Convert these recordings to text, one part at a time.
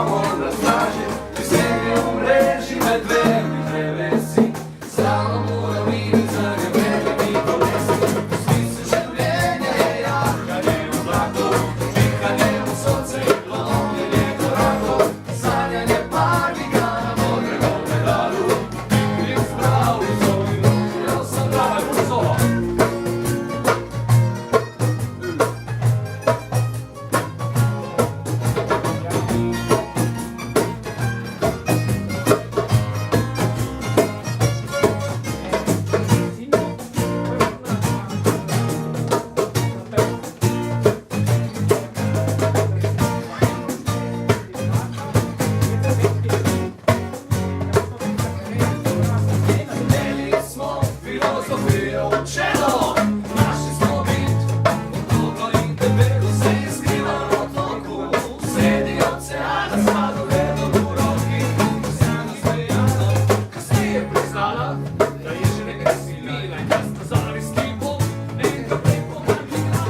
Čivamo na straži, visenje u mreži, medvedi drevesi, stalno u ravnini zagrebeli mi kolesi. Smisli življenja je jak, kad je u zlato, dihanje u sonce i lomljenje korako, sanjanje parnika na modrenom medalu, piknik s braulicom i nužio sam dragu solo. Filozofija učeno, našli smo bit, u dugoj debelu se iskriva na otoku, sredi oceana sladoled od uroki, Sjana Stojana kasnije priznala da je žene sila i jasno zavisti bol, neka prepomagina,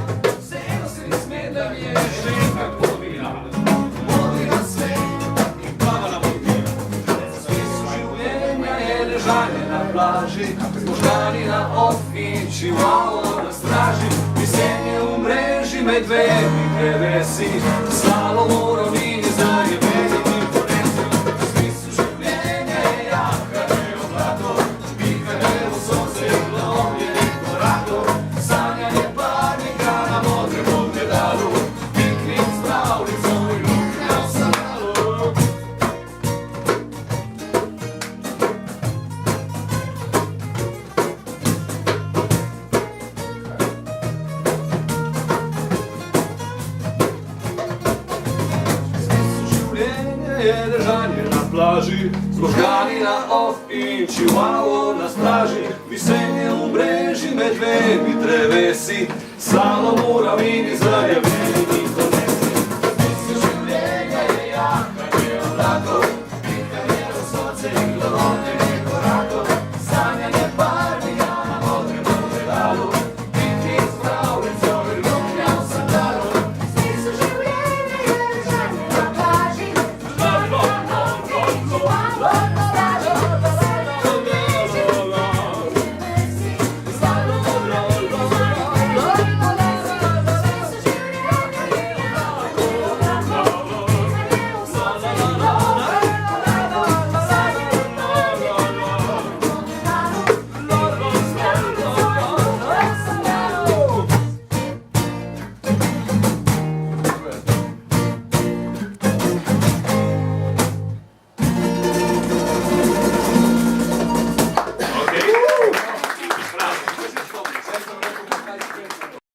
seno se ne sme da mi je ženka povija, vodi na sve i plavala vodina, svi su življenja je ležanje na plaži, možgani na ofi, čivalo na straži, visenje u mreži, medvedi drevesi, slalom u ravnini zagrebeli mi kolesi. Smisli življenja je jak, kad je u blato, dihanje u sonce i lomljenje korako, sanjanje parnika na modrenom medalu, piknik s braulicom i luknjao sam malu. Je ležanje na plaži, zložgani na ofi, čivalo na straži, visenje u mreži, medvedi drevesi, slalom u ravnini zagrebeli